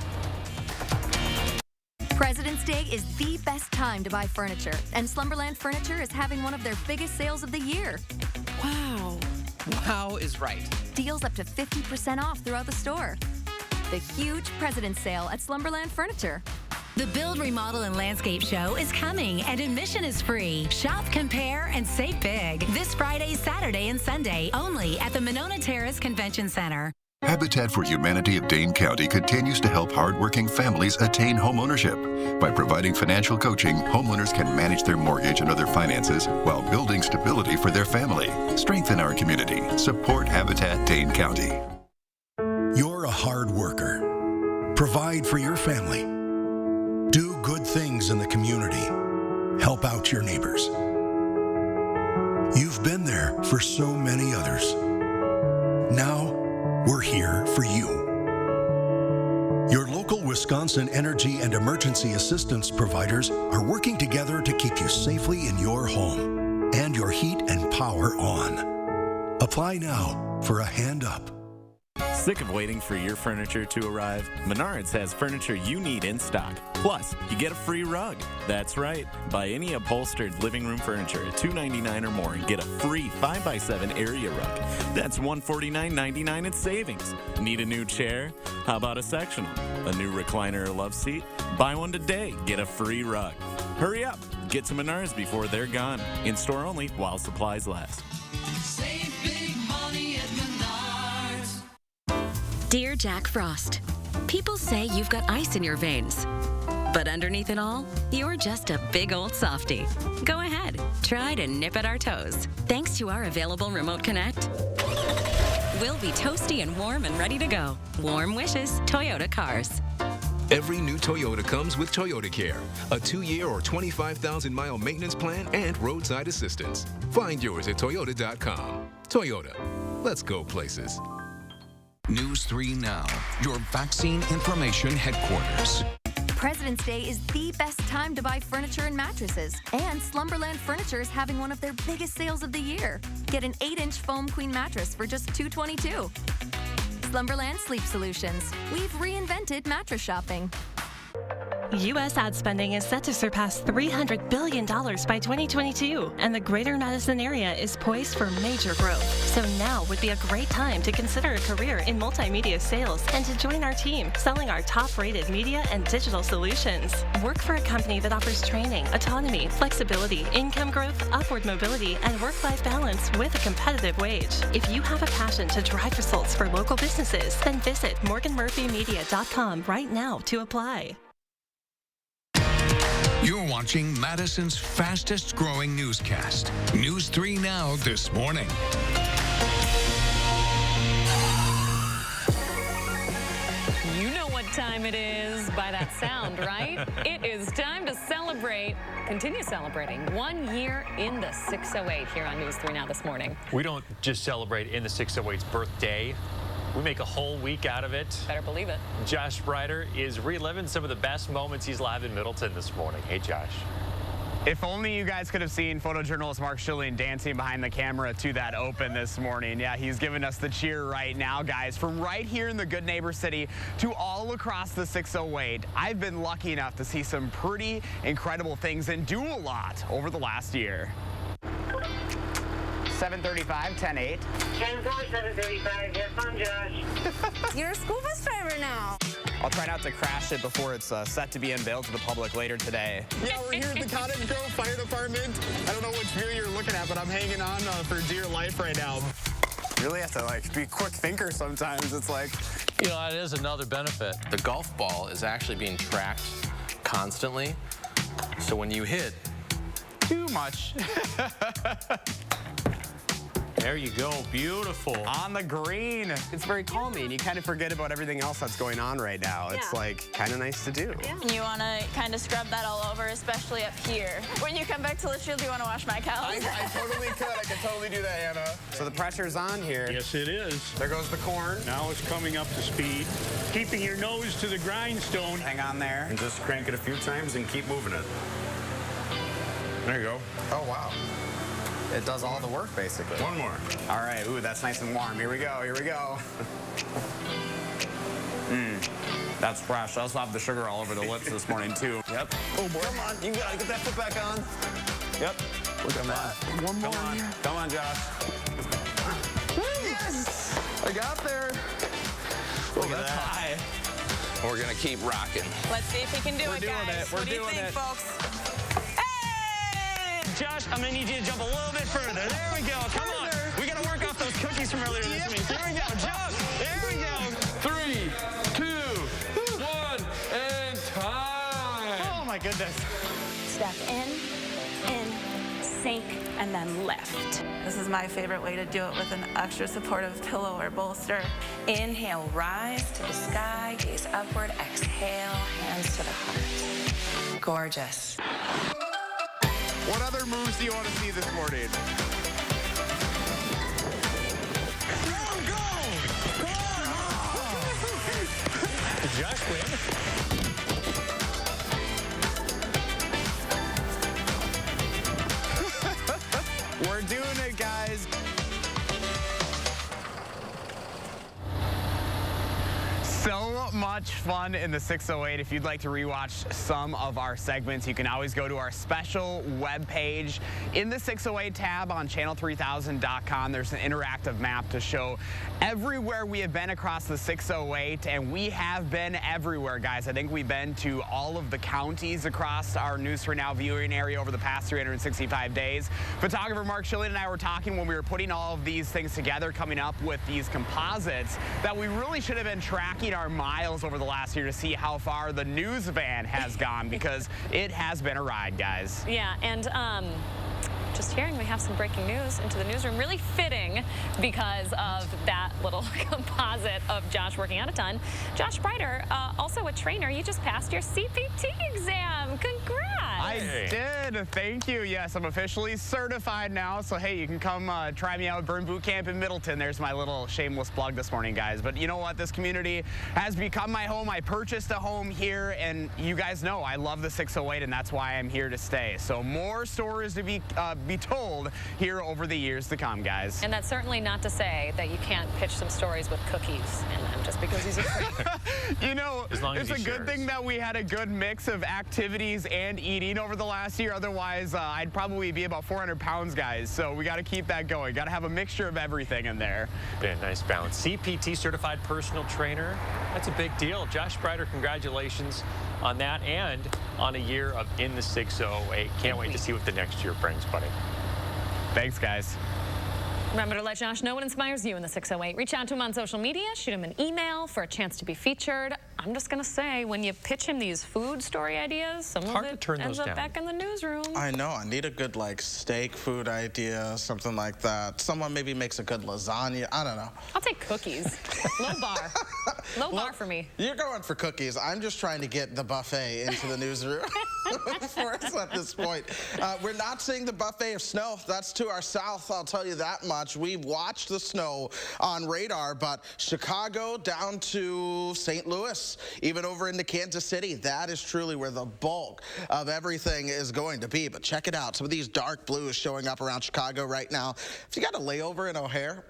President's Day is the best time to buy furniture, and Slumberland Furniture is having one of their biggest sales of the year. Wow. Wow is right. Deals up to 50% off throughout the store. The huge President's Sale at Slumberland Furniture. The Build, Remodel, and Landscape Show is coming, and admission is free. Shop, compare, and save big. This Friday, Saturday, and Sunday, only at the Monona Terrace Convention Center. Habitat for Humanity of Dane County continues to help hardworking families attain homeownership. By providing financial coaching, homeowners can manage their mortgage and other finances while building stability for their family. Strengthen our community. Support Habitat Dane County. You're a hard worker. Provide for your family. Do good things in the community. Help out your neighbors. You've been there for so many others. Now, we're here for you. Your local Wisconsin energy and emergency assistance providers are working together to keep you safely in your home and your heat and power on. Apply now for a hand up. Sick of waiting for your furniture to arrive? Menards has furniture you need in stock. Plus, you get a free rug. That's right. Buy any upholstered living room furniture at $299 or more and get a free 5x7 area rug. That's $149.99 in savings. Need a new chair? How about a sectional? A new recliner or love seat? Buy one today. Get a free rug. Hurry up. Get to Menards before they're gone. In store only while supplies last. Save big money at Menards. Dear Jack Frost, people say you've got ice in your veins. But underneath it all, you're just a big old softie. Go ahead, try to nip at our toes. Thanks to our available Remote Connect, we'll be toasty and warm and ready to go. Warm wishes, Toyota Cars. Every new Toyota comes with Toyota Care, a 2-year or 25,000-mile maintenance plan and roadside assistance. Find yours at Toyota.com. Toyota, let's go places. News 3 Now, your vaccine information headquarters. President's Day is the best time to buy furniture and mattresses, and Slumberland Furniture is having one of their biggest sales of the year. Get an 8-inch foam queen mattress for just $222. Slumberland Sleep Solutions. We've reinvented mattress shopping. U.S. ad spending is set to surpass $300 billion by 2022, and the greater Madison area is poised for major growth. So now would be a great time to consider a career in multimedia sales and to join our team selling our top-rated media and digital solutions. Work for a company that offers training, autonomy, flexibility, income growth, upward mobility, and work-life balance with a competitive wage. If you have a passion to drive results for local businesses, then visit morganmurphymedia.com right now to apply. You're watching Madison's fastest growing newscast. News 3 Now this morning. You know what time it is by that sound, right? It is time to celebrate, continue celebrating 1 year in the 608 here on News 3 Now this morning. We don't just celebrate in the 608's birthday. We make a whole week out of it. Better believe it. Josh Breider is reliving some of the best moments he's live in Middleton this morning. Hey, Josh. If only you guys could have seen photojournalist Mark Schilling dancing behind the camera to that open this morning. Yeah, he's giving us the cheer right now, guys. From right here in the Good Neighbor City to all across the 608, I've been lucky enough to see some pretty incredible things and do a lot over the last year. 735, 10-8. 10-4, 735. Yes, I'm Josh. You're a school bus driver now. I'll try not to crash it before it's set to be unveiled to the public later today. Yeah, we're here at the Cottage Grove Fire Department. I don't know which view you're looking at, but I'm hanging on for dear life right now. You really have to be a quick thinker sometimes. It's like... You know, that is another benefit. The golf ball is actually being tracked constantly. So when you hit... Too much. There you go. Beautiful. On the green. It's very calming. You kind of forget about everything else that's going on right now. It's kind of nice to do. Yeah. You want to kind of scrub that all over, especially up here. When you come back to Litchfield, you want to wash my cows? I totally could. I could totally do that, Anna. So the pressure's on here. Yes, it is. There goes the corn. Now it's coming up to speed. Keeping your nose to the grindstone. Hang on there. And just crank it a few times and keep moving it. There you go. Oh, wow. It does all the work, basically. One more. All right. Ooh, that's nice and warm. Here we go. Here we go. That's fresh. I also have the sugar all over the lips this morning, too. Yep. Oh, boy. Come on. You got to get that foot back on. Yep. Look at that. One more. Come on, Josh. Yes! I got there. Oh, that's high. We're going to keep rocking. Let's see if we can do it, guys. We're what do you doing think, it. folks? Josh, I'm going to need you to jump a little bit further. There we go. Come on. We got to work off those cookies from earlier this week. There we go. Jump. There we go. 3, 2, 1, and time. Oh, my goodness. Step in, sink, and then lift. This is my favorite way to do it with an extra supportive pillow or bolster. Inhale, rise to the sky, gaze upward, exhale, hands to the heart. Gorgeous. What other moves do you want to see this morning? Did Josh win? We're doing it, guys. So much fun in the 608. If you'd like to rewatch some of our segments, you can always go to our special webpage. In the 608 tab on channel3000.com, there's an interactive map to show everywhere we have been across the 608, and we have been everywhere, guys. I think we've been to all of the counties across our News for Now viewing area over the past 365 days. Photographer Mark Schilling and I were talking when we were putting all of these things together, coming up with these composites, that we really should have been tracking our miles over the last year to see how far the news van has gone, because it has been a ride, guys. Yeah, and just hearing we have some breaking news into the newsroom, really fitting because of that little composite of Josh working out a ton. Josh Sprider, also a trainer, you just passed your CPT exam. Congrats! I did. Thank you. Yes, I'm officially certified now. So, hey, you can come try me out at Burn Boot Camp in Middleton. There's my little shameless plug this morning, guys. But you know what? This community has become my home. I purchased a home here, and you guys know I love the 608, and that's why I'm here to stay. So more stories to be told here over the years to come, guys. And that's certainly not to say that you can't pitch some stories with cookies in them just because he's a trainer. You know, it's a good thing that we had a good mix of activities and eating over the last year. Otherwise, I'd probably be about 400 pounds, guys. So we got to keep that going. Got to have a mixture of everything in there. Yeah, nice balance. CPT certified personal trainer. That's a big deal. Josh Sprider, congratulations on that and on a year of In the 608. Can't wait to see what the next year brings, buddy. Thanks, guys. Remember to let Josh know what inspires you in the 608. Reach out to him on social media, shoot him an email for a chance to be featured. I'm just going to say, when you pitch him these food story ideas, some of it ends up back in the newsroom. I know. I need a good, steak food idea, something like that. Someone maybe makes a good lasagna. I don't know. I'll take cookies. Low bar. Low bar for me. You're going for cookies. I'm just trying to get the buffet into the newsroom for us at this point. We're not seeing the buffet of snow. That's to our south, I'll tell you that much. much. We've watched the snow on radar, but Chicago down to St. Louis, even over into Kansas City, that is truly where the bulk of everything is going to be. But check it out. Some of these dark blues showing up around Chicago right now. If you got a layover in O'Hare,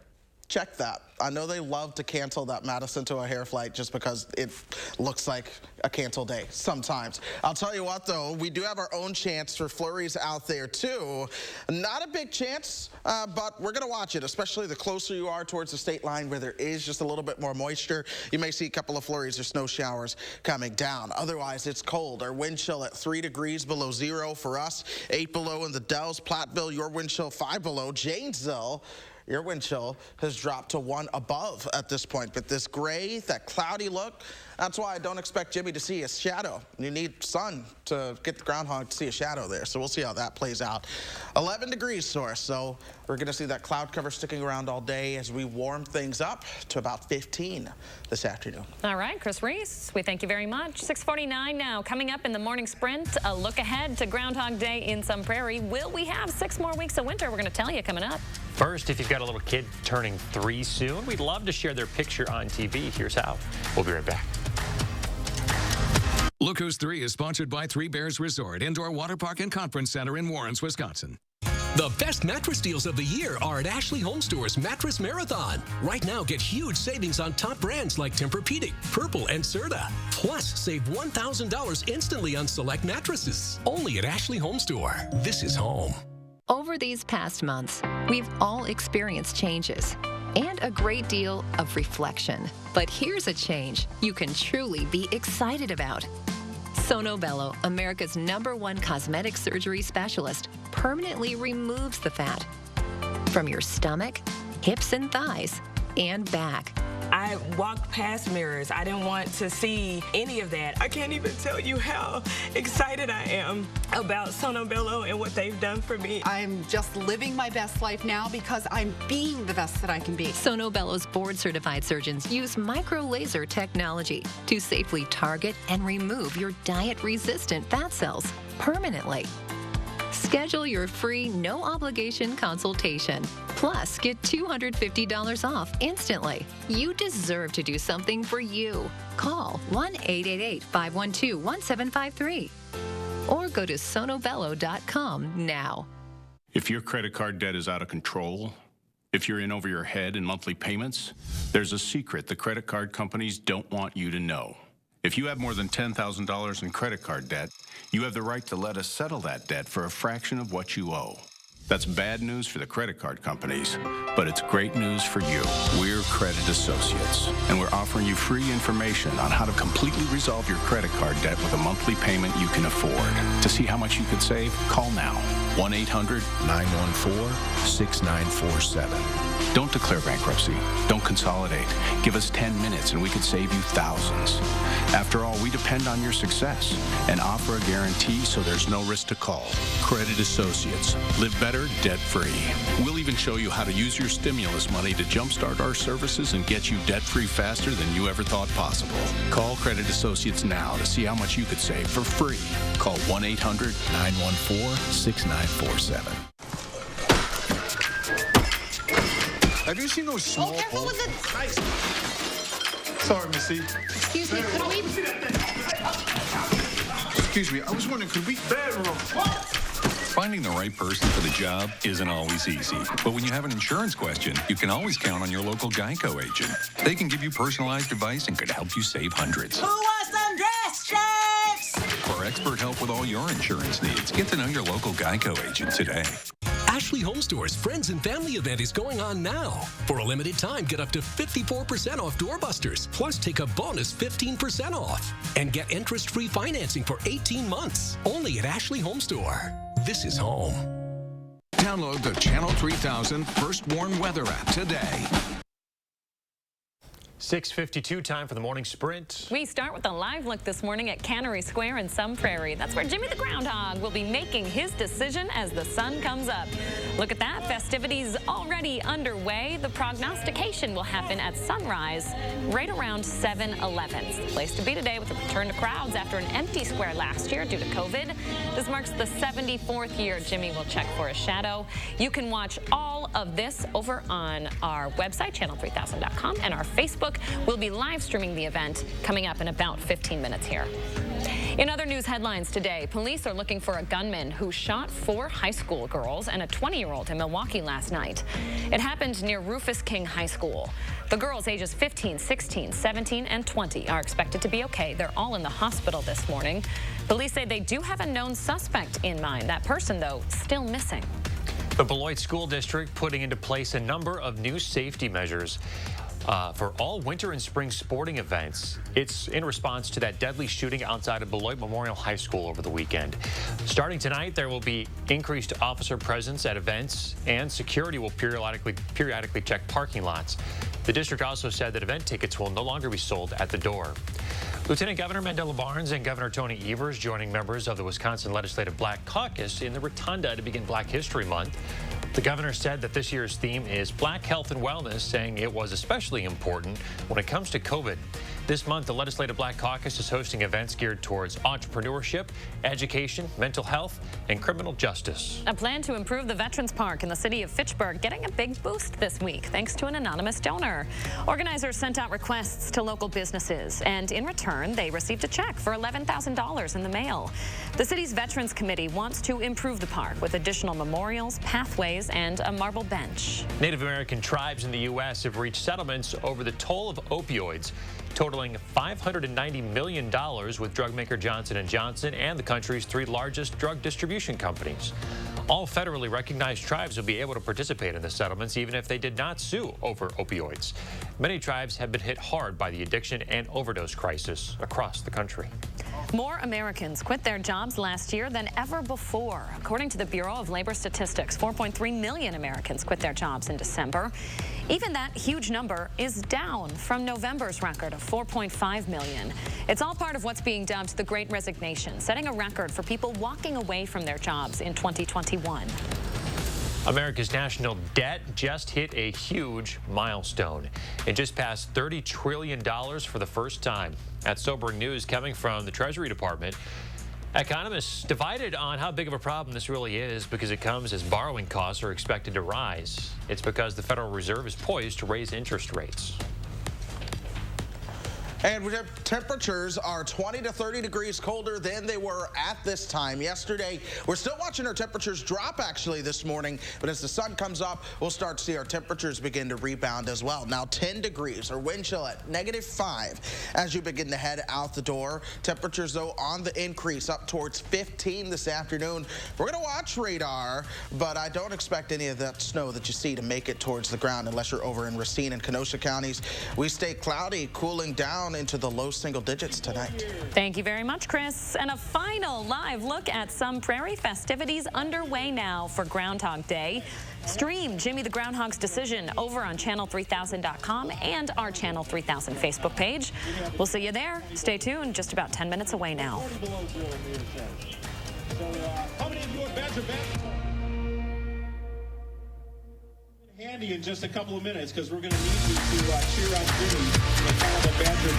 check that. I know they love to cancel that Madison to O'Hare flight just because it looks like a canceled day sometimes. I'll tell you what, though, we do have our own chance for flurries out there, too. Not a big chance, but we're going to watch it, especially the closer you are towards the state line where there is just a little bit more moisture. You may see a couple of flurries or snow showers coming down. Otherwise, it's cold. Our wind chill at 3 degrees below zero for us, 8 below in the Dells. Platteville, your wind chill 5 below. Janesville, your wind chill has dropped to 1 above at this point. But this gray, that cloudy look, that's why I don't expect Jimmy to see a shadow. You need sun to get the groundhog to see a shadow there. So we'll see how that plays out. 11 degrees source. So we're going to see that cloud cover sticking around all day as we warm things up to about 15 this afternoon. All right, Chris Reese, we thank you very much. 6:49 now. Coming up in the morning sprint, a look ahead to Groundhog Day in Sun Prairie. Will we have 6 more weeks of winter? We're going to tell you coming up. First, if you've got a little kid turning 3 soon, we'd love to share their picture on TV. Here's how. We'll be right back. Look Who's 3 is sponsored by Three Bears Resort, Indoor Water Park and Conference Center in Warrens, Wisconsin. The best mattress deals of the year are at Ashley Home Store's Mattress Marathon. Right now, get huge savings on top brands like Tempur-Pedic, Purple, and Serta. Plus, save $1,000 instantly on select mattresses. Only at Ashley Home Store. This is home. Over these past months, we've all experienced changes and a great deal of reflection. But here's a change you can truly be excited about. Sono Bello, America's #1 cosmetic surgery specialist, permanently removes the fat from your stomach, hips and thighs, and back. I walked past mirrors. I didn't want to see any of that. I can't even tell you how excited I am about Sono Bello and what they've done for me. I'm just living my best life now because I'm being the best that I can be. Sono Bello's board-certified surgeons use micro-laser technology to safely target and remove your diet-resistant fat cells permanently. Schedule your free, no-obligation consultation. Plus, get $250 off instantly. You deserve to do something for you. Call 1-888-512-1753 or go to sonobello.com now. If your credit card debt is out of control, if you're in over your head in monthly payments, there's a secret the credit card companies don't want you to know. If you have more than $10,000 in credit card debt, you have the right to let us settle that debt for a fraction of what you owe. That's bad news for the credit card companies, but it's great news for you. We're Credit Associates, and we're offering you free information on how to completely resolve your credit card debt with a monthly payment you can afford. To see how much you could save, call now. 1-800-914-6947. Don't declare bankruptcy. Don't consolidate. Give us 10 minutes and we could save you thousands. After all, we depend on your success and offer a guarantee so there's no risk to call. Credit Associates. Live better, debt-free. We'll even show you how to use your stimulus money to jumpstart our services and get you debt-free faster than you ever thought possible. Call Credit Associates now to see how much you could save for free. Call 1-800-914-6947. Have you seen those small careful with Nice. Sorry, Missy. Excuse me, could we? Excuse me, I was wondering, could we? Finding the right person for the job isn't always easy. But when you have an insurance question, you can always count on your local Geico agent. They can give you personalized advice and could help you save hundreds. Who wants some dress shirts? For expert help with all your insurance needs, get to know your local Geico agent today. Ashley Home Store's Friends and Family event is going on now. For a limited time, get up to 54% off doorbusters, plus take a bonus 15% off. And get interest-free financing for 18 months. Only at Ashley Home Store. This is home. Download the Channel 3000 First Warn Weather app today. 6:52, time for the morning sprint. We start with a live look this morning at Cannery Square in Sun Prairie. That's where Jimmy the Groundhog will be making his decision as the sun comes up. Look at that, festivities already underway. The prognostication will happen at sunrise right around 7:11. It's the place to be today with a return to crowds after an empty square last year due to COVID. This marks the 74th year Jimmy will check for a shadow. You can watch all of this over on our website, channel3000.com, and our Facebook. We'll be live streaming the event coming up in about 15 minutes here. In other news headlines today, police are looking for a gunman who shot 4 high school girls and a 20-year-old in Milwaukee last night. It happened near Rufus King High School. The girls ages 15, 16, 17, and 20 are expected to be okay. They're all in the hospital this morning. Police say they do have a known suspect in mind. That person, though, still missing. The Beloit School District putting into place a number of new safety measures for all winter and spring sporting events. It's in response to that deadly shooting outside of Beloit Memorial High School over the weekend. Starting tonight, there will be increased officer presence at events, and security will periodically check parking lots. The district also said that event tickets will no longer be sold at the door. Lieutenant Governor Mandela Barnes and Governor Tony Evers joining members of the Wisconsin Legislative Black Caucus in the Rotunda to begin Black History Month. The governor said that this year's theme is Black Health and Wellness, saying it was especially important when it comes to COVID. This month, the Legislative Black Caucus is hosting events geared towards entrepreneurship, education, mental health, and criminal justice. A plan to improve the Veterans Park in the city of Fitchburg getting a big boost this week, thanks to an anonymous donor. Organizers sent out requests to local businesses, and in return, they received a check for $11,000 in the mail. The city's Veterans Committee wants to improve the park with additional memorials, pathways, and a marble bench. Native American tribes in the U.S. have reached settlements over the toll of opioids, totaling $590 million with drug maker Johnson & Johnson and the country's 3 largest drug distribution companies. All federally recognized tribes will be able to participate in the settlements even if they did not sue over opioids. Many tribes have been hit hard by the addiction and overdose crisis across the country. More Americans quit their jobs last year than ever before. According to the Bureau of Labor Statistics, 4.3 million Americans quit their jobs in December. Even that huge number is down from November's record of 4.5 million. It's all part of what's being dubbed the Great Resignation, setting a record for people walking away from their jobs in 2021. America's national debt just hit a huge milestone. It just passed $30 trillion for the first time. That's sobering news coming from the Treasury Department. Economists divided on how big of a problem this really is because it comes as borrowing costs are expected to rise. It's because the Federal Reserve is poised to raise interest rates. And temperatures are 20 to 30 degrees colder than they were at this time yesterday. We're still watching our temperatures drop actually this morning, but as the sun comes up, we'll start to see our temperatures begin to rebound as well. Now 10 degrees or wind chill at -5 as you begin to head out the door. Temperatures though on the increase up towards 15 this afternoon. We're going to watch radar, but I don't expect any of that snow that you see to make it towards the ground unless you're over in Racine and Kenosha counties. We stay cloudy, cooling down into the low single digits tonight. Thank you very much, Chris. And a final live look at Sun Prairie festivities underway now for Groundhog Day. Stream Jimmy the Groundhog's decision over on channel3000.com and our Channel 3000 Facebook page. We'll see you there. Stay tuned. Just about 10 minutes away now. How many of you are Badger handy in just a couple of minutes because we're going to need you to cheer on Jimmy and kind of a Badger